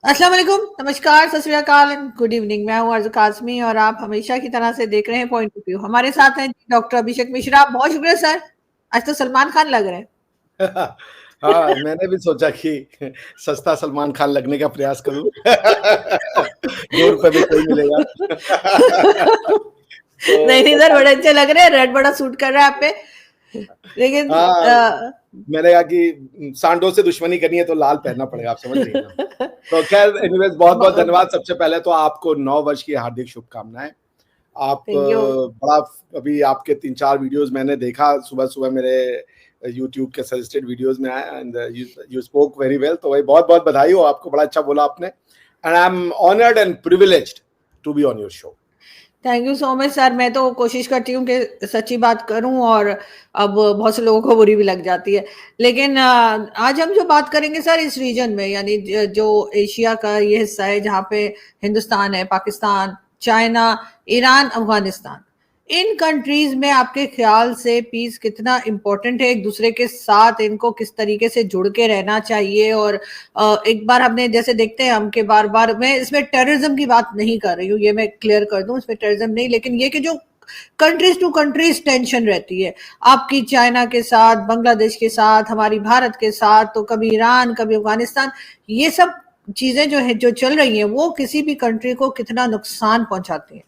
अस्सलाम वालेकुम, नमस्कार, सत श्री अकाल एंड गुड इवनिंग। मैं हूँ अर्ज़ काज़मी और आप हमेशा की तरह से देख रहे हैं पॉइंट ऑफ व्यू। हमारे साथ हैं डॉक्टर अभिषेक मिश्रा। बहुत शुक्रिया सर, आज तो सलमान खान लग रहे हैं। हाँ, मैंने भी सोचा कि सस्ता सलमान खान लगने का प्रयास करूँ। 2 रुपए में कोई मिलेगा। नहीं, नहीं तो सर, बड़े अच्छे लग रहे हैं, रेड बड़ा सूट कर रहा है आप पे। लेकिन हाँ, मैंने कहा कि सांडों से दुश्मनी करनी है तो लाल पहनना पड़ेगा, आप समझ रही हैं ना? तो खैर एनीवेज़ बहुत-बहुत धन्यवाद। सबसे पहले तो आपको नव वर्ष की हार्दिक शुभकामनाएँ। आप थैंक यू। बड़ा अभी आपके 3-4 वीडियोज़ मैंने देखा सुबह-सुबह मेरे यूट्यूब के सजेस्टेड वीडियोज़ में आया and you you spoke very well. तो वही बहुत-बहुत बधाई हो आपको, बड़ा अच्छा बोला आपने and I am honoured and privileged to be on your show. Thank you so much sir. मैं तो कोशिश करती हूँ कि सच्ची बात करूँ और अब बहुत से लोगों को बुरी भी लग जाती है। लेकिन आज हम जो बात करेंगे सर इस रीजन में, यानी जो एशिया का ये हिस्सा है जहाँ पे हिंदुस्तान है, पाकिस्तान, चाइना, ईरान, अफगानिस्तान, इन कंट्रीज में आपके ख्याल से पीस कितना इम्पोर्टेंट है? एक दूसरे के साथ इनको किस तरीके से जुड़ के रहना चाहिए? और एक बार हमने जैसे देखते हैं हम कि बार बार, मैं इसमें टेररिज्म की बात नहीं कर रही हूँ, ये मैं क्लियर कर दूं, इसमें टेररिज्म नहीं, लेकिन ये कि जो कंट्रीज टू कंट्रीज टेंशन रहती है आपकी, चाइना के साथ, बांग्लादेश के साथ, हमारी भारत के साथ, तो कभी ईरान, कभी अफगानिस्तान, ये सब चीजें जो है जो चल रही हैं वो किसी भी कंट्री को कितना नुकसान पहुंचाती हैं?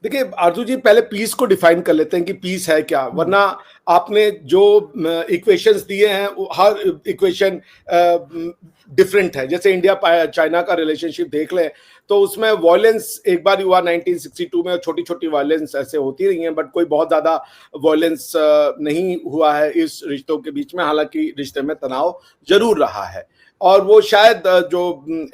देखिए आरजू जी, पहले पीस को डिफाइन कर लेते हैं कि पीस है क्या, वरना आपने जो इक्वेशंस दिए हैं हर इक्वेशन डिफरेंट है। जैसे इंडिया चाइना का रिलेशनशिप देख लें तो उसमें वायलेंस एक बार हुआ 1962 में, और छोटी छोटी वायलेंस ऐसे होती रही हैं, बट कोई बहुत ज्यादा वायलेंस नहीं हुआ है इस रिश्तों के बीच में। हालांकि रिश्ते में तनाव जरूर रहा है, और वो शायद जो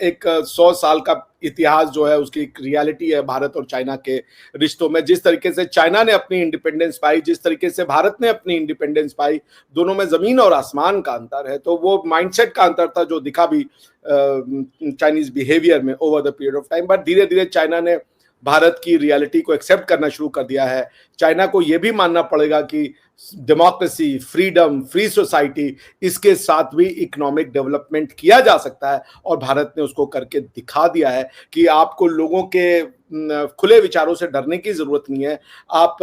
एक 100 साल का इतिहास जो है उसकी एक रियलिटी है भारत और चाइना के रिश्तों में। जिस तरीके से चाइना ने अपनी इंडिपेंडेंस पाई, जिस तरीके से भारत ने अपनी इंडिपेंडेंस पाई, दोनों में जमीन और आसमान का अंतर है। तो वो माइंडसेट का अंतर था जो दिखा भी चाइनीज बिहेवियर में over the period of time. But धीरे धीरे चाइना ने भारत की रियलिटी को एक्सेप्ट करना शुरू कर दिया है। चाइना को यह भी मानना पड़ेगा कि डेमोक्रेसी, फ्रीडम, फ्री सोसाइटी, इसके साथ भी इकोनॉमिक डेवलपमेंट किया जा सकता है, और भारत ने उसको करके दिखा दिया है कि आपको लोगों के खुले विचारों से डरने की जरूरत नहीं है। आप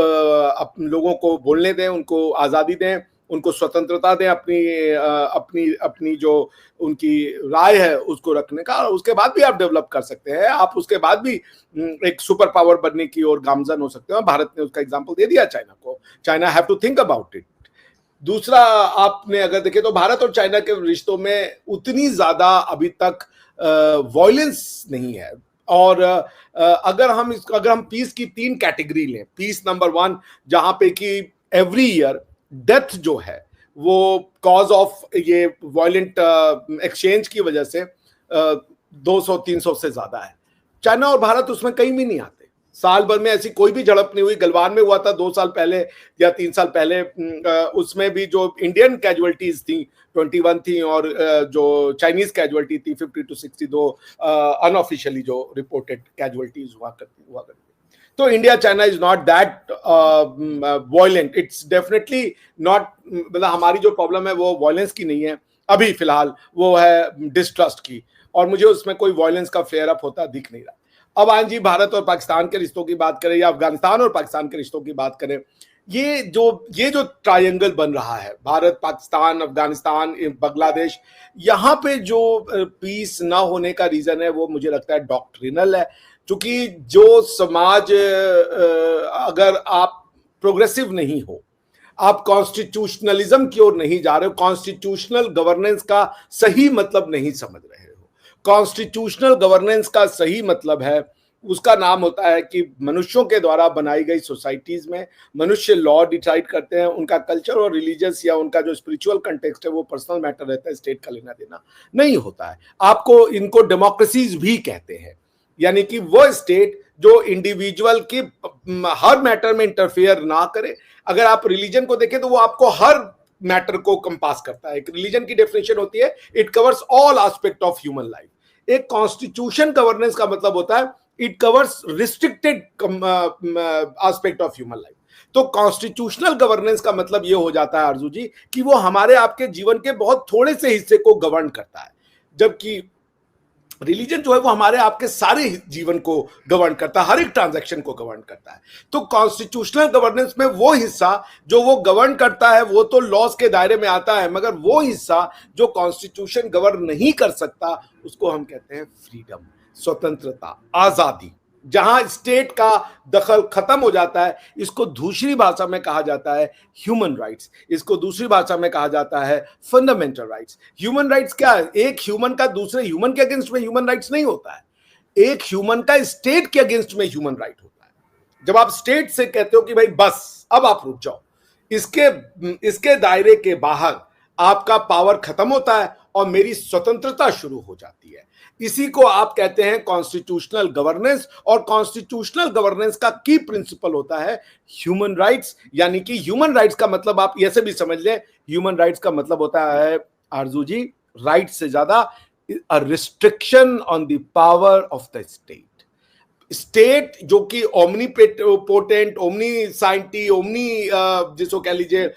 लोगों को बोलने दें, उनको आज़ादी दें, उनको स्वतंत्रता दें, अपनी अपनी जो उनकी राय है उसको रखने का, और उसके बाद भी आप डेवलप कर सकते हैं। आप उसके बाद भी एक सुपर पावर बनने की ओर गामजन हो सकते हैं। भारत ने उसका एग्जाम्पल दे दिया चाइना को। China have to think about it. दूसरा, आपने अगर देखे तो भारत और चाइना के रिश्तों में उतनी ज्यादा अभी तक वॉयलेंस नहीं है। और अगर हम पीस की 3 कैटेगरी लें, पीस नंबर 1 जहां पे कि एवरी ईयर डेथ जो है वो कॉज ऑफ ये वॉयलेंट एक्सचेंज की वजह से 200-300 से ज्यादा है। चाइना और भारत उसमें कहीं भी नहीं आते। साल भर में ऐसी कोई भी झड़प नहीं हुई। गलवान में हुआ था 2 साल पहले या 3 साल पहले, उसमें भी जो इंडियन कैजुअलिटीज थी 21 थी, और जो चाइनीज कैजुअलिटी थी 50 to 62 अनऑफिशियली जो रिपोर्टेड कैजुअलिटीज हुआ करती। तो India China is not that violent, it's definitely not. मतलब हमारी जो प्रॉब्लम है वो वॉयलेंस की नहीं है अभी फिलहाल, वो है डिस्ट्रस्ट की, और मुझे उसमें कोई वॉयलेंस का फ्लेयर अप होता दिख नहीं रहा। अब आन जी भारत और पाकिस्तान के रिश्तों की बात करें या अफगानिस्तान और पाकिस्तान के रिश्तों की बात करें, ये जो ट्रायंगल बन रहा है, भारत, पाकिस्तान, अफगानिस्तान, बांग्लादेश, यहाँ पे जो पीस ना होने का रीजन है वो मुझे लगता है डॉक्ट्रिनल है। क्योंकि जो समाज, अगर आप प्रोग्रेसिव नहीं हो, आप कॉन्स्टिट्यूशनलिज्म की ओर नहीं जा रहे हो, कॉन्स्टिट्यूशनल गवर्नेंस का सही मतलब नहीं समझ रहे हो। कॉन्स्टिट्यूशनल गवर्नेंस का सही मतलब है, उसका नाम होता है कि मनुष्यों के द्वारा बनाई गई सोसाइटीज में मनुष्य लॉ डिसाइड करते हैं। उनका कल्चर और रिलीजियस या उनका जो स्पिरिचुअल कंटेक्स्ट है वो पर्सनल मैटर रहता है, स्टेट का लेना देना नहीं होता है। आपको इनको डेमोक्रेसीज भी कहते हैं, यानी कि वो स्टेट जो इंडिविजुअल की हर मैटर में इंटरफेयर ना करे। अगर आप रिलीजन को देखें तो वो आपको हर मैटर को कंपास करता है। एक रिलीजन की डेफिनेशन होती है, it covers all aspect of human life. एक कॉन्स्टिट्यूशन गवर्नेंस का मतलब होता है, it covers restricted aspect of human life. तो कॉन्स्टिट्यूशनल गवर्नेंस का मतलब यह हो जाता है आरजू जी कि वो हमारे आपके जीवन के बहुत थोड़े से हिस्से को गवर्न करता है, जबकि रिलीजन जो है वो हमारे आपके सारे जीवन को गवर्न करता है, हर एक ट्रांजैक्शन को गवर्न करता है। तो कॉन्स्टिट्यूशनल गवर्नेंस में वो हिस्सा जो वो गवर्न करता है वो तो लॉज के दायरे में आता है, मगर वो हिस्सा जो कॉन्स्टिट्यूशन गवर्न नहीं कर सकता उसको हम कहते हैं फ्रीडम, स्वतंत्रता, आजादी, जहां स्टेट का दखल खत्म हो जाता है। इसको दूसरी भाषा में कहा जाता है ह्यूमन राइट्स, इसको दूसरी भाषा में कहा जाता है फंडामेंटल राइट्स। ह्यूमन राइट्स क्या है? एक ह्यूमन का दूसरे ह्यूमन के अगेंस्ट में ह्यूमन राइट्स नहीं होता है, एक ह्यूमन का स्टेट के अगेंस्ट में ह्यूमन राइट होता है। जब आप स्टेट से कहते हो कि भाई बस अब आप रुक जाओ, इसके दायरे के बाहर आपका पावर खत्म होता है और मेरी स्वतंत्रता शुरू हो जाती है। इसी को आप कहते हैं कॉन्स्टिट्यूशनल गवर्नेंस। और कॉन्स्टिट्यूशनल गवर्नेंस का की प्रिंसिपल होता है ह्यूमन राइट्स। यानी कि ह्यूमन राइट्स का मतलब आप ऐसे भी समझ लें, ह्यूमन राइट्स का मतलब होता है आरजू जी, राइट से ज्यादा a restriction on the power of the state. State जो कि ओमनी पोटेंट, ओमनी साइंटी, ओमनी जिसको कह लीजिए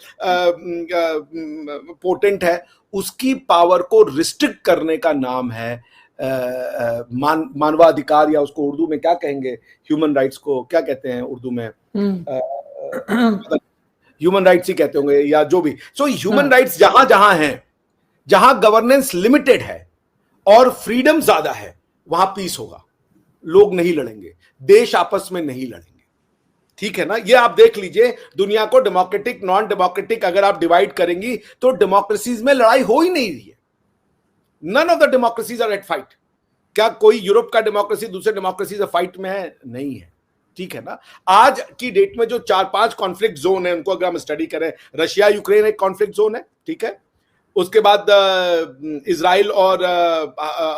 पोटेंट है, उसकी पावर को रिस्ट्रिक्ट करने का नाम है मानवाधिकार, या उसको उर्दू में क्या कहेंगे, ह्यूमन राइट्स को क्या कहते हैं उर्दू में? ह्यूमन राइट्स ही कहते होंगे या जो भी। सो ह्यूमन राइट्स जहां जहां हैं, जहां गवर्नेंस लिमिटेड है और फ्रीडम ज्यादा है, वहां पीस होगा, लोग नहीं लड़ेंगे, देश आपस में नहीं लड़ेंगे। ठीक है ना? ये आप देख लीजिए, दुनिया को डेमोक्रेटिक, नॉन डेमोक्रेटिक अगर आप डिवाइड करेंगी तो डेमोक्रेसीज में लड़ाई हो ही नहीं रही है। None of the democracies are at fight. क्या कोई यूरोप का डेमोक्रेसी दूसरे डेमोक्रेसी से फाइट में है? नहीं है। ठीक है ना? आज की डेट में जो 4-5 कॉन्फ्लिक्ट जोन है उनको अगर हम स्टडी करें, रशिया यूक्रेन एक कॉन्फ्लिक्ट जोन है, ठीक है, उसके बाद इजराइल और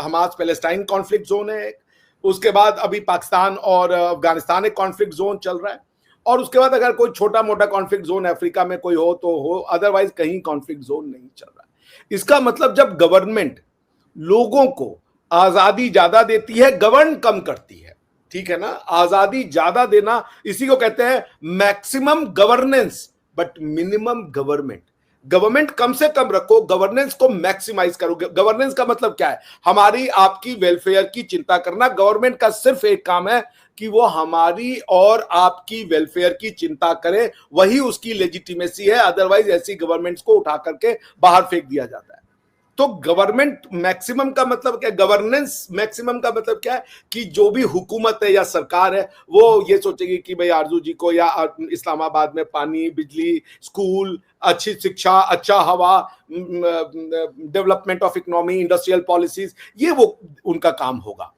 हमास पैलेस्टाइन कॉन्फ्लिक्ट जोन है, उसके बाद अभी पाकिस्तान और अफगानिस्तान एक कॉन्फ्लिक्ट जोन चल रहा है, और उसके बाद अगर कोई छोटा मोटा कॉन्फ्लिक्ट जोन अफ्रीका में कोई हो तो हो, अदरवाइज कहीं कॉन्फ्लिक्ट जोन नहीं चल रहा है। इसका मतलब जब गवर्नमेंट लोगों को आजादी ज्यादा देती है, गवर्न कम करती है। ठीक है ना? आजादी ज्यादा देना, इसी को कहते हैं maximum governance but minimum government. Government कम से कम रखो, गवर्नेंस को मैक्सिमाइज करो। गवर्नेंस का मतलब क्या है? हमारी आपकी वेलफेयर की चिंता करना। गवर्नमेंट का सिर्फ एक काम है कि वो हमारी और आपकी वेलफेयर की चिंता करे, वही उसकी लेजिटिमेसी है। अदरवाइज ऐसी गवर्नमेंट्स को उठा करके बाहर फेंक दिया जाता है। तो गवर्नमेंट मैक्सिमम का मतलब क्या? गवर्नेंस मैक्सिमम का मतलब क्या है कि जो भी हुकूमत है या सरकार है वो ये सोचेगी कि भाई आरजू जी को या इस्लामाबाद में पानी, बिजली, स्कूल, अच्छी शिक्षा, अच्छा हवा, development of economy, industrial policies, ये वो उनका काम होगा।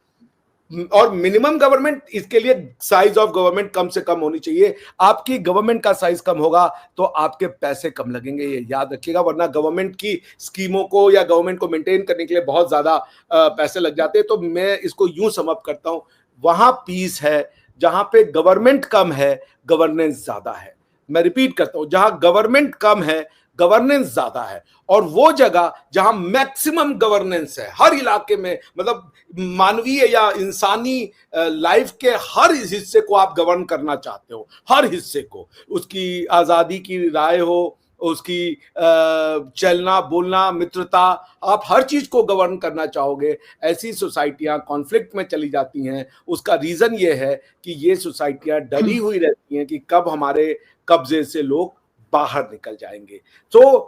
और मिनिमम गवर्नमेंट, इसके लिए साइज ऑफ गवर्नमेंट कम से कम होनी चाहिए। आपकी गवर्नमेंट का साइज कम होगा तो आपके पैसे कम लगेंगे, ये याद रखिएगा। वरना गवर्नमेंट की स्कीमों को या गवर्नमेंट को मेंटेन करने के लिए बहुत ज्यादा पैसे लग जाते हैं। तो मैं इसको यूं समअप करता हूं, वहां पीस है जहां पे गवर्नमेंट कम है, गवर्नेंस ज्यादा है। मैं रिपीट करता हूं, जहां गवर्नमेंट कम है, गवर्नेंस ज्यादा है। और वो जगह जहां मैक्सिमम गवर्नेंस है हर इलाके में, मतलब मानवीय या इंसानी लाइफ के हर हिस्से को आप गवर्न करना चाहते हो, हर हिस्से को, उसकी आजादी की राय हो, उसकी चलना बोलना, मित्रता, आप हर चीज को गवर्न करना चाहोगे। ऐसी सोसाइटियां कॉन्फ्लिक्ट में चली जाती हैं। उसका रीजन ये है कि ये सोसाइटियां डरी हुई रहती हैं कि कब हमारे कब्जे से लोग बाहर निकल जाएंगे। तो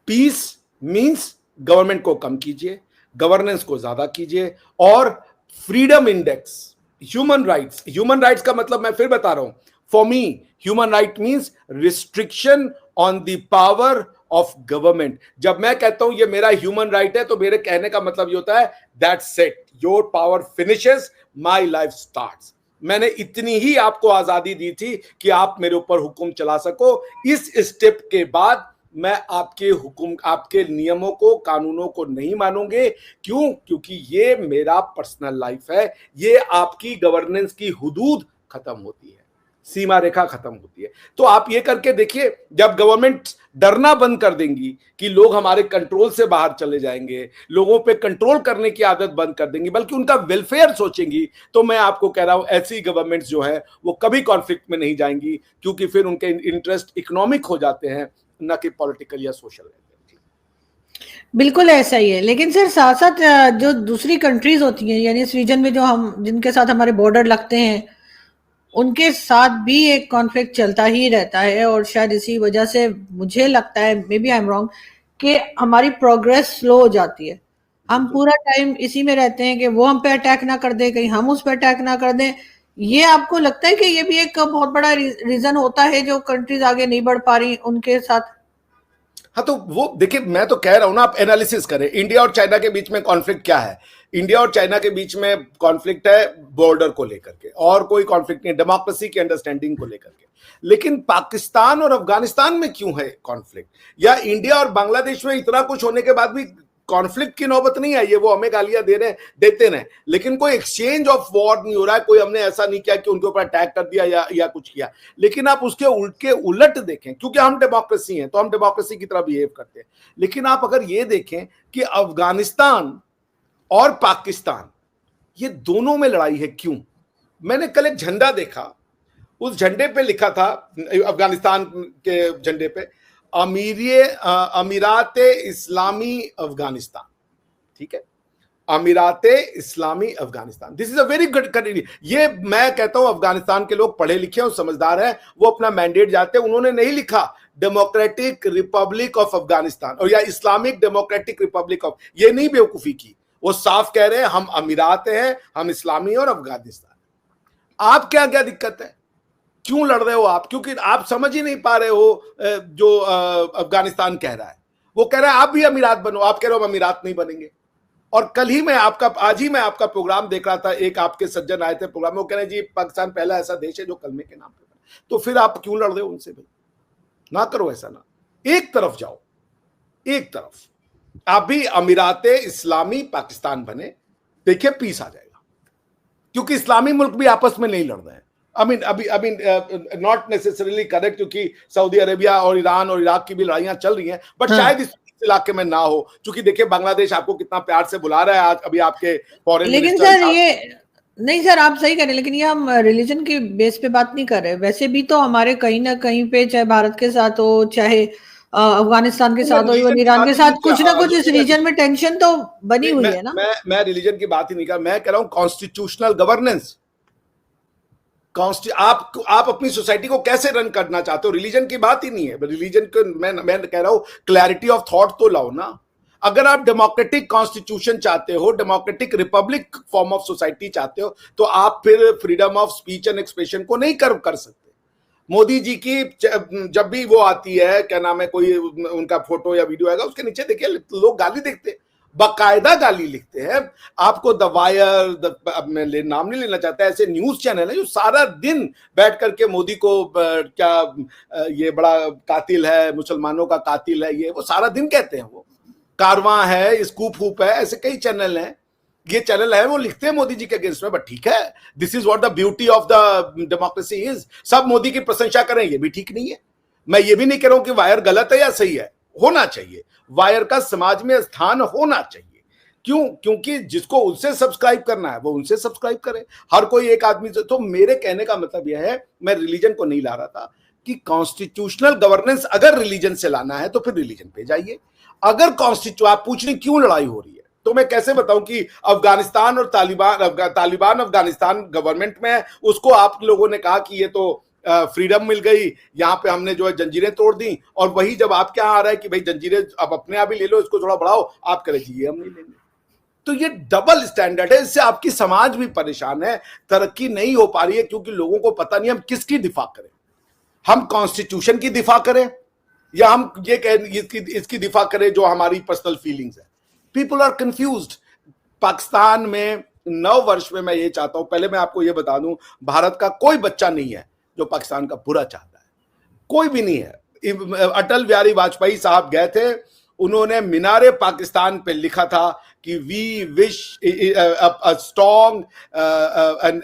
पीस मींस गवर्नमेंट को कम कीजिए, गवर्नेंस को ज्यादा कीजिए, और फ्रीडम इंडेक्स, ह्यूमन राइट्स का मतलब मैं फिर बता रहा हूं, for me human right means restriction on the power of government. जब मैं कहता हूं ये मेरा ह्यूमन राइट है तो मेरे कहने का मतलब ये होता है that's it, your power finishes, my life starts. मैंने इतनी ही आपको आजादी दी थी कि आप मेरे ऊपर हुक्म चला सको। इस स्टेप के बाद मैं आपके हुक्म, आपके नियमों को, कानूनों को नहीं मानूंगे। क्यों? क्योंकि ये मेरा पर्सनल लाइफ है। ये आपकी गवर्नेंस की हुदूद खत्म होती है, सीमा रेखा खत्म होती है। तो आप ये करके देखिए, जब गवर्नमेंट डरना बंद कर देंगी कि लोग हमारे कंट्रोल से बाहर चले जाएंगे, लोगों पे कंट्रोल करने की आदत बंद कर देंगी, बल्कि उनका वेलफेयर सोचेंगी, तो मैं आपको कह रहा हूं ऐसी गवर्नमेंट्स जो है वो कभी कॉन्फ्लिक्ट में नहीं जाएंगी, क्योंकि फिर उनके इंटरेस्ट इकोनॉमिक हो जाते हैं, न कि पॉलिटिकल या सोशल। बिल्कुल ऐसा ही है, लेकिन सर साथ-साथ जो दूसरी कंट्रीज़ होती हैं, यानी इस रीजन में जो हम जिनके साथ हमारे बॉर्डर लगते हैं, उनके साथ भी एक कॉन्फ्लिक्ट चलता ही रहता है और शायद इसी वजह से मुझे लगता है, maybe I am wrong, कि हमारी प्रोग्रेस स्लो हो जाती है। हम बिल्कुल। पूरा टाइम इसी में रहते हैं कि वो हम पे अटैक ना कर दें, कहीं हम उस पे अटैक ना कर दें। ये आपको लगता है कि ये भी एक बहुत बड़ा रीज़न होता है जो कंट्रीज़ आगे नहीं बढ़ पा रही उनके साथ? हाँ, तो वो देखिए, मैं तो कह रहा हूं ना, आप एनालिसिस करें इंडिया और चाइना के बीच में कॉन्फ्लिक्ट क्या है। इंडिया और चाइना के बीच में कॉन्फ्लिक्ट है बॉर्डर को लेकर के, और कोई कॉन्फ्लिक्ट नहीं, डेमोक्रेसी की अंडरस्टैंडिंग को लेकर के। लेकिन पाकिस्तान और अफगानिस्तान में क्यों है कॉन्फ्लिक्ट, या इंडिया और बांग्लादेश में इतना कुछ होने के बाद भी कॉन्फ्लिक्ट की नौबत नहीं आई है। वो हमें गालियां दे रहे, देते रहे, लेकिन कोई एक्सचेंज ऑफ वॉर नहीं हो रहा है। कोई हमने ऐसा नहीं किया कि उनके ऊपर अटैक कर दिया या कुछ किया। लेकिन आप उसके उलट देखें, क्योंकि हम डेमोक्रेसी हैं तो हम डेमोक्रेसी की तरह बिहेव करते हैं। लेकिन आप अगर ये देखें कि अफगानिस्तान और पाकिस्तान, ये दोनों में लड़ाई है, क्यों? मैंने कल एक झंडा देखा, उस झंडे पे लिखा था, अफगानिस्तान के झंडे पे, अमीरात इस्लामी अफगानिस्तान। ठीक है, Amirat Islami Afghanistan. This is a very good country. ये मैं कहता हूं, अफगानिस्तान के लोग पढ़े लिखे और समझदार हैं, वो अपना मैंडेट जाते हैं। उन्होंने नहीं लिखा डेमोक्रेटिक रिपब्लिक ऑफ अफगानिस्तान और या इस्लामिक डेमोक्रेटिक रिपब्लिक ऑफ, ये नहीं बेवकूफी की। वो साफ कह रहे हैं हम अमीरात हैं, हम इस्लामी और अफगानिस्तान। आप क्या क्या दिक्कत है, क्यों लड़ रहे हो आप? क्योंकि आप समझ ही नहीं पा रहे हो जो अफगानिस्तान कह रहा है। वो कह रहा है आप भी अमीरात बनो, आप कह रहे हो हम अमीरात नहीं बनेंगे। और आज ही मैं आपका प्रोग्राम देख रहा था, एक आपके सज्जन आए थे प्रोग्राम में, वो कह रहे हैं जी पाकिस्तान पहला ऐसा देश है जो कलमे के नाम पे। तो फिर आप क्यों लड़ रहे हो उनसे? भाई ना करो ऐसा, ना एक तरफ जाओ, एक तरफ आप भी अमीरात इस्लामी पाकिस्तान बने, देखिए पीस आ जाएगा। क्योंकि इस्लामी मुल्क भी आपस में नहीं लड़ रहे हैं। अभी नॉट नेसेसरीली करेक्ट, क्योंकि सऊदी अरेबिया और ईरान और इराक की भी लड़ाइयां चल रही हैं, बट हाँ। शायद इस इलाके में ना हो। क्योंकि देखिए बांग्लादेश आपको कितना प्यार से बुला रहा है, आज अभी आपके फॉरेन लेकिन मिनिस्टर सर साहब। ये नहीं सर, आप सही कह रहे हैं, लेकिन ये हम रिलीजन के बेस पे बात नहीं कर रहे। वैसे भी तो हमारे कहीं ना कहीं पे, चाहे भारत के साथ हो, चाहे अफगानिस्तान के मैं साथ हो, इवन रिलीजन की ईरान बात के ही नहीं साथ, किया कुछ ना कुछ इस आरजू रीजन में टेंशन तो बनी नहीं, हुई मैं है ना। मैं रिलीजन की बात ही नहीं कर, मैं कह रहा हूं कॉन्स्टिट्यूशनल गवर्नेंस। आप अपनी सोसाइटी को कैसे रन करना चाहते हो, रिलीजन की बात ही नहीं है। रिलीजन को मैं कह रहा हूं क्लैरिटी ऑफ थॉट तो लाओ ना। अगर आप डेमोक्रेटिक कॉन्स्टिट्यूशन चाहते हो, democratic Republic form of society चाहते हो, तो आप फिर freedom of speech and expression को नहीं कर सकते। मोदी जी की जब भी वो आती है, क्या नाम है, कोई उनका फोटो या वीडियो आएगा, उसके नीचे देखिए लोग गाली देखते, बाकायदा गाली लिखते हैं। आपको द वायर, अब मैं नाम नहीं लेना चाहता, ऐसे न्यूज चैनल है जो सारा दिन बैठ करके मोदी को ये बड़ा कातिल है, मुसलमानों का कातिल है, ये वो सारा दिन कहते हैं। वो कारवां है, स्कूप हुप है, ऐसे कई चैनल हैं, ये चैनल है, वो लिखते हैं मोदी जी के अगेंस्ट में। बट ठीक है, this is what the beauty of the democracy is. सब मोदी की प्रशंसा करें, ये भी ठीक नहीं है। मैं ये भी नहीं कह रहा हूं कि वायर गलत है या सही है, होना चाहिए, वायर का समाज में स्थान होना चाहिए। क्यों? क्योंकि जिसको उनसे सब्सक्राइब करना है वो उनसे सब्सक्राइब करे, हर कोई एक आदमी से। तो मेरे कहने का मतलब यह है, मैं रिलीजन को नहीं ला रहा था, कि कॉन्स्टिट्यूशनल गवर्नेंस अगर रिलीजन से लाना है तो फिर रिलीजन पे जाइए। अगर आप पूछ रहे क्यों लड़ाई हो रही है, तो मैं कैसे बताऊं कि अफगानिस्तान और तालिबान अफगानिस्तान गवर्नमेंट में है, उसको आप लोगों ने कहा कि ये तो फ्रीडम मिल गई, यहां पे हमने जो है जंजीरें तोड़ दी। और वही जब आपके यहां आ रहा है कि भाई जंजीरें अब अपने आप ही ले लो, इसको थोड़ा बढ़ाओ, आप कह रहे जी हम नहीं लेंगे। तो ये डबल स्टैंडर्ड है, इससे आपकी समाज भी परेशान है, तरक्की नहीं हो पा रही है, क्योंकि लोगों को पता नहीं हम किसकी दिफा करें। हम कॉन्स्टिट्यूशन की दिफा करें, या हम ये कह इसकी दिफा करें जो हमारी पर्सनल फीलिंग्स है। People are confused. पाकिस्तान में 9 वर्ष में, मैं ये चाहता हूं, पहले मैं आपको ये बता दूं, भारत का कोई बच्चा नहीं है जो पाकिस्तान का बुरा चाहता है, कोई भी नहीं है। अटल बिहारी वाजपेयी साहब गए थे, उन्होंने मीनारे पाकिस्तान पे लिखा था कि we wish a strong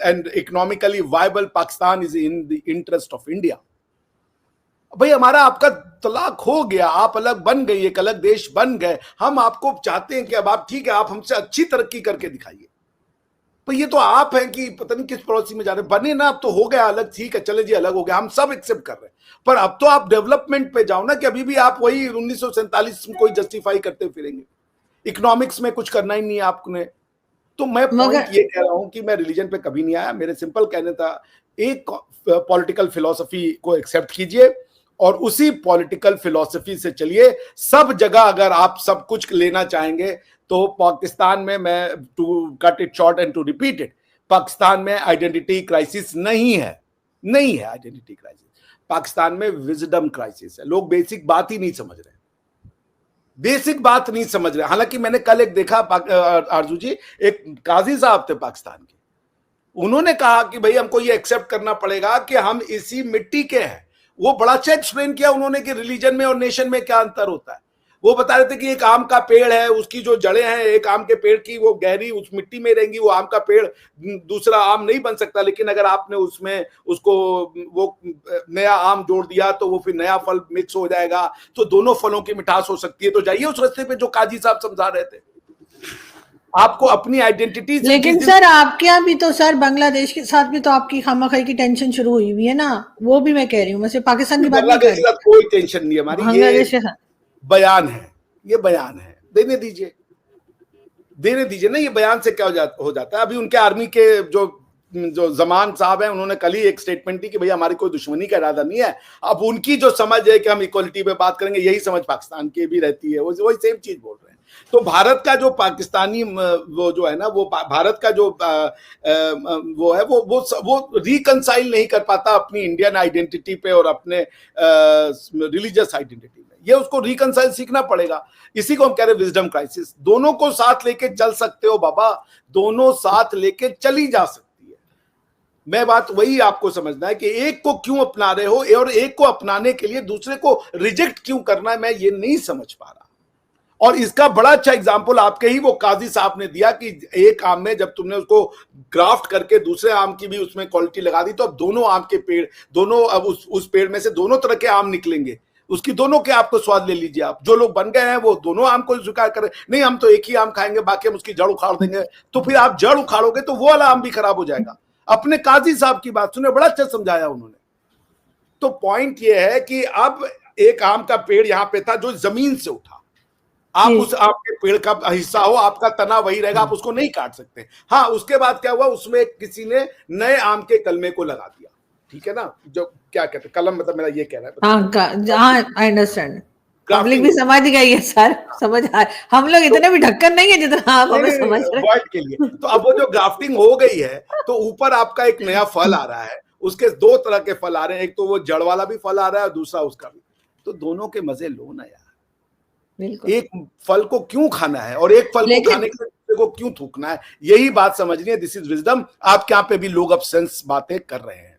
and economically viable Pakistan is in the interest of India. भाई हमारा आपका तलाक हो गया, आप अलग बन गई, एक अलग देश बन गए, हम आपको चाहते हैं कि अब आप ठीक है, आप हमसे अच्छी तरक्की करके दिखाइए। पर ये तो आप हैं कि पता नहीं किस पड़ोसी में जा रहे हैं। बने ना, अब तो हो गया अलग, ठीक है, चले जी अलग हो गया, हम सब एक्सेप्ट कर रहे हैं, पर अब तो आप डेवलपमेंट पे जाओ ना, कि अभी भी आप वही 1947 में कोई जस्टिफाई करते फिरेंगे। इकोनॉमिक्स में कुछ करना ही नहीं है आपने। तो मैं पॉइंट मगर ये कह रहा हूं कि मैं रिलीजन पे कभी नहीं आया, मेरे सिंपल कहने था, एक पॉलिटिकल फिलॉसफी को एक्सेप्ट कीजिए और उसी पॉलिटिकल फिलॉसफी से चलिए। सब जगह अगर आप सब कुछ लेना चाहेंगे तो पाकिस्तान में, मैं to cut it short and to repeat it, Pakistan में आइडेंटिटी क्राइसिस नहीं है, नहीं है आइडेंटिटी क्राइसिस। पाकिस्तान में विजडम क्राइसिस है। लोग बेसिक बात ही नहीं समझ रहे, बेसिक बात नहीं समझ रहे। हालांकि मैंने कल एक देखा, आरजू जी, एक काजी साहब थे पाकिस्तान के, उन्होंने कहा कि भाई हमको ये एक्सेप्ट करना पड़ेगा कि हम इसी मिट्टी के हैं। वो बड़ा अच्छा एक्सप्लेन किया उन्होंने कि रिलीजन में और नेशन में क्या अंतर होता है। वो बता रहे थे कि एक आम का पेड़ है, उसकी जो जड़ें हैं एक आम के पेड़ की, वो गहरी उस मिट्टी में रहेंगी, वो आम का पेड़ दूसरा आम नहीं बन सकता। लेकिन अगर आपने उसमें उसको वो नया आम जोड़ दिया तो वो फिर नया फल मिक्स हो जाएगा, तो दोनों फलों की मिठास हो सकती है। तो जाइए उस रास्ते पे जो काजी साहब समझा रहे थे। आपको अपनी आइडेंटिटी से, लेकिन सर आपके यहाँ भी तो सर बांग्लादेश के साथ भी तो आपकी खामखई की टेंशन शुरू हुई हुई है ना, वो भी मैं कह रही हूँ, मैं सिर्फ पाकिस्तान की बात नहीं कर बांग्लादेश रही, के साथ कोई टेंशन नहीं है हमारी, ये बांग्लादेश के साथ। बयान है, ये बयान है, देने दीजिए, देने दीजिए ना। ये बयान से क्या हो जाता है। अभी उनके आर्मी के जो जमान साहब हैं, उन्होंने कल ही एक स्टेटमेंट दी कि भैया हमारी कोई दुश्मनी का इरादा नहीं है। अब उनकी जो समझ है कि हम इक्वलिटी पे बात करेंगे, यही समझ पाकिस्तान की भी रहती है, वही सेम चीज बोल रहे हैं। तो भारत का जो पाकिस्तानी वो जो है ना, वो भारत का जो वो है, वो रिकंसाइल नहीं कर पाता अपनी इंडियन आइडेंटिटी पे और अपने रिलीजियस आइडेंटिटी में। ये उसको रिकंसाइल सीखना पड़ेगा। इसी को हम कह रहे हैं विजडम क्राइसिस। दोनों को साथ लेके चल सकते हो बाबा, दोनों साथ लेके चली जा सकती है। मैं बात वही आपको समझना है कि एक को क्यों अपना रहे हो और एक को अपनाने के लिए दूसरे को रिजेक्ट क्यों करना है, मैं ये नहीं समझ पा रहा। और इसका बड़ा अच्छा एग्जाम्पल आपके ही वो काजी साहब ने दिया कि एक आम में जब तुमने उसको ग्राफ्ट करके दूसरे आम की भी उसमें क्वालिटी लगा दी, तो अब दोनों आम के पेड़, दोनों अब उस पेड़ में से दोनों तरह के आम निकलेंगे, उसकी दोनों के आपको स्वाद ले लीजिए आप। जो लोग बन गए हैं वो दोनों आम को स्वीकार करें, नहीं हम तो एक ही आम खाएंगे, बाकी हम उसकी जड़ उखाड़ देंगे, तो फिर आप जड़ उखाड़ोगे तो वो वाला आम भी खराब हो जाएगा। अपने काजी साहब की बात सुने, बड़ा अच्छा समझाया उन्होंने। तो पॉइंट ये है कि अब एक आम का पेड़ यहां पे था जो जमीन से उठा, आप उस आपके पेड़ का हिस्सा हो, आपका तना वही रहेगा, आप उसको नहीं काट सकते। हाँ, उसके बाद क्या हुआ, उसमें किसी ने नए आम के कलमे को लगा दिया, ठीक है ना, जो क्या कहते हैं कलम, मतलब मेरा ये कहना है। हाँ, आई अंडरस्टैंड, पब्लिक भी समझ गई है सर, समझ आए। हम लोग इतने भी ढक्कन नहीं है जितना आप हमें समझ रहे हैं के लिए। तो अब वो जो ग्राफ्टिंग हो गई है, तो ऊपर आपका एक नया फल आ रहा है, उसके दो तरह के फल आ रहे हैं, एक तो वो जड़ वाला भी फल आ रहा है, दूसरा उसका भी। तो दोनों के मजे लो ना यार। एक फल को क्यों खाना है और एक फल को खाने के लिए को क्यों थूकना है, यही बात समझनी है। This is wisdom. आपके यहाँ पे भी लोग अब सेंस बातें कर रहे हैं।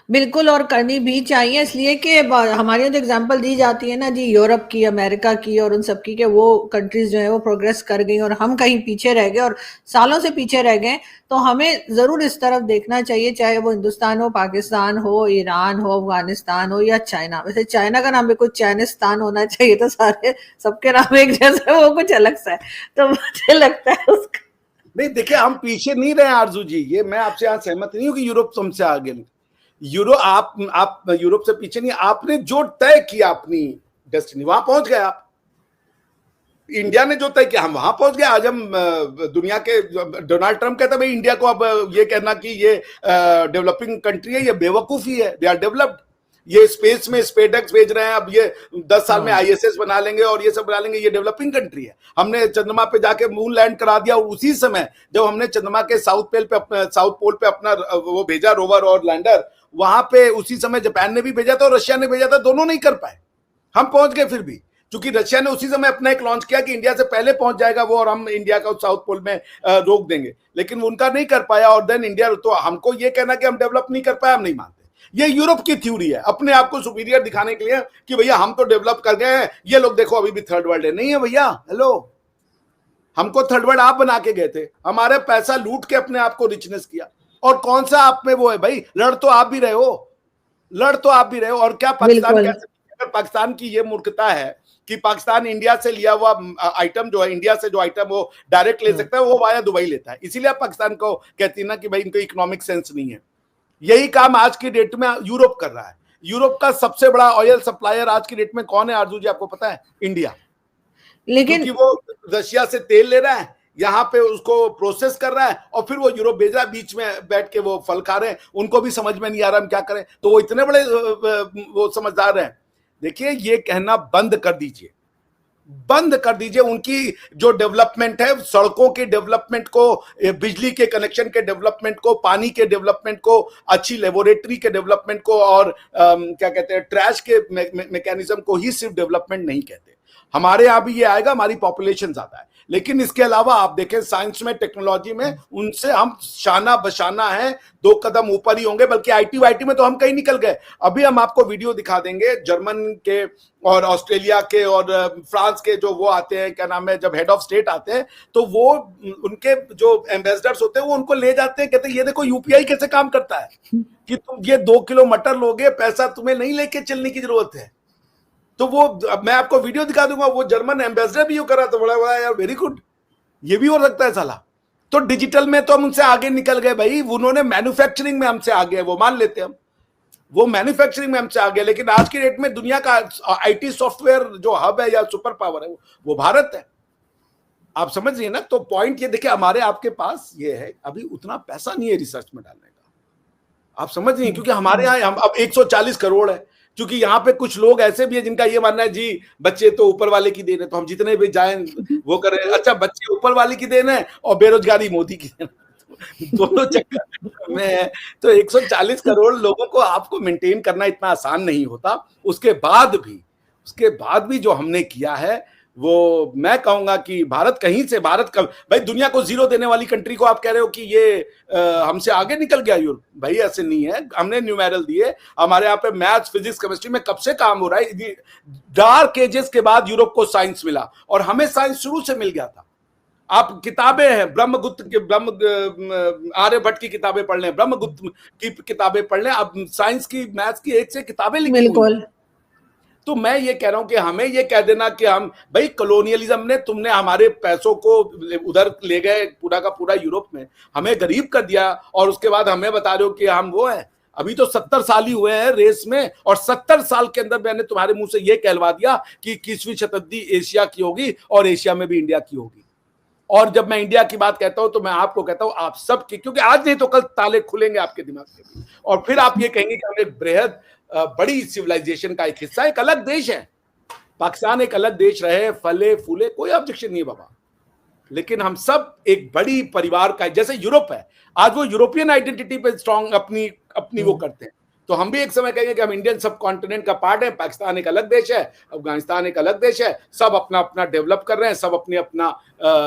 बिल्कुल, और करनी भी चाहिए, इसलिए कि हमारे यहाँ जो एग्जांपल दी जाती है ना जी, यूरोप की, अमेरिका की और उन सब की, के वो कंट्रीज जो है वो प्रोग्रेस कर गई और हम कहीं पीछे रह गए और सालों से पीछे रह गए। तो हमें जरूर इस तरफ देखना चाहिए, चाहे वो हिंदुस्तान हो, पाकिस्तान हो, ईरान हो, अफगानिस्तान हो या चाइना। वैसे चाइना का नाम भी कुछ चाइनिस्तान होना चाहिए, तो सारे सबके नाम एक जैसे, वो कुछ अलग सा है, तो मुझे लगता है उसका। नहीं देखिए, हम पीछे नहीं रहे आरजू जी, ये मैं आपसे यहाँ सहमत नहीं हूँ कि यूरोप तुमसे आगे नहीं। आप यूरोप से पीछे नहीं, आपने जो तय किया अपनी डेस्टिनी, वहां पहुंच गए आप। इंडिया ने जो तय किया हम वहां पहुंच गए। आज हम दुनिया के, डोनाल्ड ट्रंप कहता है भाई इंडिया को अब ये कहना कि ये डेवलपिंग कंट्री है, ये बेवकूफी है। They are developed. ये स्पेस में स्पेसएक्स भेज रहे हैं, अब ये 10 साल में आईएसएस बना लेंगे और ये सब बना लेंगे, ये डेवलपिंग कंट्री है। हमने चंद्रमा पे जाके मून लैंड करा दिया, और उसी समय जब हमने चंद्रमा के साउथ पोल पे अपना वो भेजा रोवर और लैंडर, वहां पे उसी समय जापान ने भी भेजा था और रशिया ने भेजा था, दोनों नहीं कर पाए। हम पहुंच गए फिर भी, क्योंकि रशिया ने उसी समय अपना एक लॉन्च किया कि इंडिया से पहले पहुंच जाएगा वो, और हम इंडिया का साउथ पोल में रोक देंगे, लेकिन उनका नहीं कर पाया। और देन इंडिया, तो हमको ये कहना कि हम डेवलप नहीं कर पाए, हम नहीं मानते। ये यूरोप की थ्योरी है, अपने आप को सुपीरियर दिखाने के लिए कि भैया हम तो डेवलप कर गए हैं, ये लोग देखो अभी भी थर्ड वर्ल्ड है। नहीं है भैया, हेलो, हमको थर्ड वर्ल्ड आप बना के गए थे, हमारे पैसा लूट के अपने आप को रिचनेस किया। और कौन सा आप में वो है भाई, लड़ तो आप भी रहे हो, लड़ तो आप भी रहे हो। और क्या पाकिस्तान, कैसे अगर पाकिस्तान की ये मूर्खता है कि पाकिस्तान इंडिया से लिया हुआ आइटम जो है, इंडिया से जो आइटम वो डायरेक्ट ले सकता है, वो वाया दुबई लेता है। इसीलिए आप पाकिस्तान को कहती है ना कि भाई इनको इकोनॉमिक सेंस नहीं है। यही काम आज की डेट में यूरोप कर रहा है। यूरोप का सबसे बड़ा ऑयल सप्लायर आज की डेट में कौन है आरजू जी, आपको पता है? इंडिया। लेकिन क्योंकि वो रशिया से तेल ले रहा है, यहाँ पे उसको प्रोसेस कर रहा है और फिर वो यूरोप भेज रहा है, बीच में बैठ के वो फल खा रहे हैं। उनको भी समझ में नहीं आ रहा हम क्या करें, तो वो इतने बड़े वो समझदार हैं। देखिए, ये कहना बंद कर दीजिए, बंद कर दीजिए। उनकी जो डेवलपमेंट है, सड़कों के डेवलपमेंट को, बिजली के कनेक्शन के डेवलपमेंट को, पानी के डेवलपमेंट को, अच्छी लेबोरेटरी के डेवलपमेंट को, और क्या कहते हैं, ट्रैश के मैकेनिज्म को ही सिर्फ डेवलपमेंट नहीं कहते। हमारे यहाँ भी ये आएगा, हमारी पॉपुलेशन ज्यादा है, लेकिन इसके अलावा आप देखें साइंस में, टेक्नोलॉजी में उनसे हम शाना बशाना है, 2 कदम ऊपर ही होंगे। बल्कि आईटी वाईटी में तो हम कहीं निकल गए। अभी हम आपको वीडियो दिखा देंगे जर्मन के और ऑस्ट्रेलिया के और फ्रांस के, जो वो आते हैं, क्या नाम है, जब हेड ऑफ स्टेट आते हैं तो वो उनके जो एम्बेसडर्स होते हैं वो उनको ले जाते हैं, कहते हैं ये देखो यूपीआई कैसे काम करता है, कि तुम ये 2 किलो मटर लोगे, पैसा तुम्हें नहीं लेके चलने की जरूरत है। तो वो, मैं आपको वीडियो दिखा दूंगा, वो जर्मन एम्बेसडर भी कर रहा था, बड़ा बड़ा यार, वेरी गुड, ये भी हो सकता है साला। तो डिजिटल में तो हम उनसे आगे निकल गए भाई, उन्होंने मैन्युफैक्चरिंग में हमसे आगे है, वो मान लेते हैं हम, वो मैन्युफैक्चरिंग में हमसे आगे। लेकिन आज की डेट में दुनिया का आईटी सॉफ्टवेयर जो हब है या सुपर पावर है, वो भारत है। आप समझ रही है ना? तो पॉइंट ये देखिए, हमारे आपके पास ये है, अभी उतना पैसा नहीं है रिसर्च में डालने का, आप समझ रही हैं? क्योंकि हमारे यहाँ हम अब 140 करोड़ है, क्योंकि यहाँ पे कुछ लोग ऐसे भी है जिनका ये मानना है जी बच्चे तो ऊपर वाले की देन है, तो हम जितने भी जाएं वो करें। अच्छा, बच्चे ऊपर वाले की देन है और बेरोजगारी मोदी की देन है, दोनों चक्कर में है। तो 140 करोड़ लोगों को आपको मेंटेन करना इतना आसान नहीं होता। उसके बाद भी जो हमने किया है, वो मैं कहूंगा कि भारत कहीं से, भारत का भाई, दुनिया को जीरो देने वाली कंट्री को आप कह रहे हो कि ये हमसे आगे निकल गया यूरोप, भाई ऐसे नहीं है। हमने न्यूमेरल दिए, हमारे यहाँ पे मैथ्स, फिजिक्स, केमिस्ट्री में कब से काम हो रहा है। डार्क एजेस के बाद यूरोप को साइंस मिला, और हमें साइंस शुरू से मिल गया था। आप किताबें हैं, आर्यभट्ट की किताबें पढ़ लें, ब्रह्मगुप्त की किताबें पढ़ लें, आप साइंस की, मैथ्स की एक से किताबें लिखी हुई। बिल्कुल। तो मैं ये कह रहा हूं कि हमें ये कह देना कि हम, भाई कॉलोनियलिज्म ने, तुमने हमारे पैसों को उधर ले गए पूरा का पूरा यूरोप में, हमें गरीब कर दिया, और उसके बाद हमें बता रहे हो कि हम वो है। अभी तो 70 साल ही हुए हैं रेस में, और 70 साल के अंदर मैंने तुम्हारे मुंह से ये कहलवा दिया कि 21वीं शताब्दी एशिया की होगी, और एशिया में भी इंडिया की होगी। और जब मैं इंडिया की बात कहता हूं तो मैं आपको कहता हूं आप सबकी, क्योंकि आज नहीं तो कल ताले खुलेंगे आपके दिमाग के, और फिर आप ये कहेंगे कि हम एक बृहद बड़ी सिविलाइजेशन का एक हिस्सा, एक अलग देश है पाकिस्तान, एक अलग देश रहे, फले फूले, कोई ऑब्जेक्शन नहीं है बाबा। लेकिन हम सब एक बड़ी परिवार का, जैसे यूरोप है आज, वो यूरोपियन आइडेंटिटी पे स्ट्रांग अपनी वो करते हैं। तो हम भी एक समय कहेंगे कि हम इंडियन सब कॉन्टिनेंट का पार्ट है, पाकिस्तान एक अलग देश है, अफगानिस्तान एक अलग देश है, सब अपना अपना डेवलप कर रहे हैं, सब अपने अपना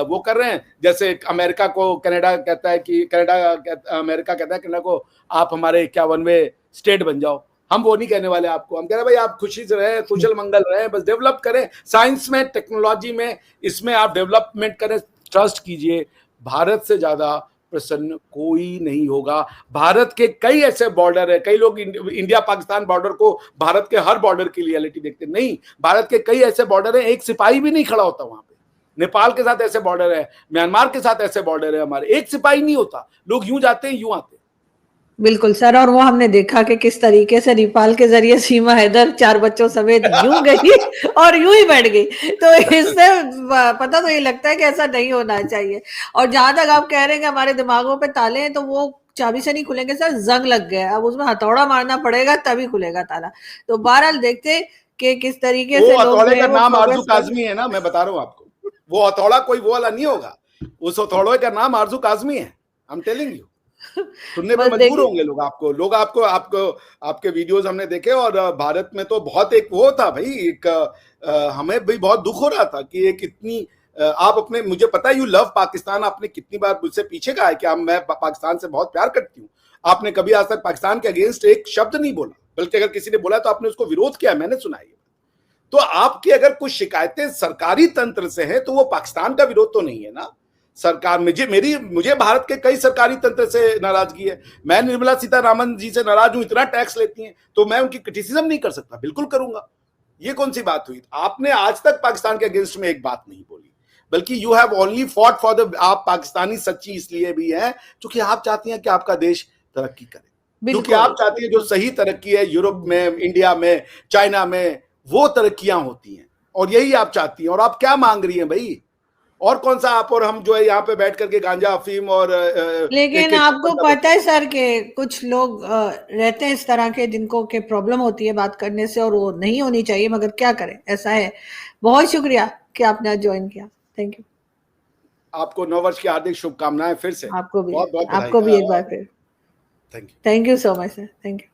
वो कर रहे हैं। जैसे अमेरिका को कनाडा कहता है कि अमेरिका कहता है कनाडा को, आप हमारे 51वें स्टेट बन जाओ। हम वो नहीं कहने वाले आपको, हम कह रहे हैं भाई आप खुशी से रहे, कुशल मंगल रहे, बस डेवलप करें, साइंस में, टेक्नोलॉजी में, इसमें आप डेवलपमेंट करें, ट्रस्ट कीजिए। भारत से ज्यादा प्रसन्न कोई नहीं होगा। भारत के कई ऐसे बॉर्डर है, कई लोग इंडिया पाकिस्तान बॉर्डर को भारत के हर बॉर्डर की रियलिटी देखते नहीं। भारत के कई ऐसे बॉर्डर है, एक सिपाही भी नहीं खड़ा होता वहां पे। नेपाल के साथ ऐसे बॉर्डर है, म्यांमार के साथ ऐसे बॉर्डर है, हमारे एक सिपाही नहीं होता, लोग यूं जाते हैं यूं आते हैं। बिल्कुल सर, और वो हमने देखा कि किस तरीके से नेपाल के जरिए सीमा हैदर 4 बच्चों समेत यूं गई और यूं ही बैठ गई। तो इससे पता तो ये लगता है कि ऐसा नहीं होना चाहिए। और जहां तक आप कह रहे हैं कि हमारे दिमागों पे ताले हैं, तो वो चाबी से नहीं खुलेंगे सर, जंग लग गया, अब उसमें हथौड़ा मारना पड़ेगा तभी खुलेगा ताला। तो बहरहाल देखते कि किस तरीके से लोग, हथौड़े का नाम आरजू काजमी है ना, मैं बता रहा हूँ आपको, वो हथौड़ा कोई वो वाला नहीं होगा, उस हथौड़े का नाम आरजू काजमी है। आई एम टेलिंग यू, सुनने पे मजबूर होंगे लोग आपको आपके वीडियोस हमने देखे। और भारत में तो बहुत एक वो था भाई, एक हमें भी बहुत दुख हो रहा था कि एक इतनी आप अपने, मुझे पता है यू लव पाकिस्तान, आपने कितनी बार मुझसे पीछे कहा है कि मैं पाकिस्तान से बहुत प्यार करती हूँ। आपने कभी आज तक पाकिस्तान के अगेंस्ट एक शब्द नहीं बोला, बल्कि अगर किसी ने बोला तो आपने उसको विरोध किया, मैंने सुना है। तो आपकी अगर कुछ शिकायतें सरकारी तंत्र से हैं तो वो पाकिस्तान का विरोध तो नहीं है ना। सरकार मुझे भारत के कई सरकारी तंत्र से नाराजगी है। मैं निर्मला सीतारामन जी से नाराज हूं, इतना टैक्स लेती हैं, तो मैं उनकी क्रिटिसिज्म नहीं कर सकता, बिल्कुल करूंगा। ये कौन सी बात हुई? आपने आज तक पाकिस्तान के अगेंस्ट में एक बात नहीं बोली, बल्कि you have only fought for the, आप पाकिस्तानी सच्ची इसलिए भी है क्योंकि आप चाहती हैं कि आपका देश तरक्की करे, क्योंकि आप चाहती हैं जो सही तरक्की है यूरोप में, इंडिया में, चाइना में, वो तरक्कियां होती हैं, और यही आप चाहती हैं। और आप क्या मांग रही हैं भाई? और कौन सा आप और हम जो है यहाँ पे बैठ करके गांजा, अफीम और लेकिन आपको पता है सर कि कुछ लोग रहते हैं इस तरह के जिनको के प्रॉब्लम होती है बात करने से, और वो नहीं होनी चाहिए, मगर क्या करें, ऐसा है। बहुत शुक्रिया कि आपने ज्वाइन किया। Thank you. आपको नववर्ष की हार्दिक शुभकामनाएं फिर से। आपको भी, बहुत बहुत आपको भी एक बार फिर thank you. Thank you so much sir. Thank you.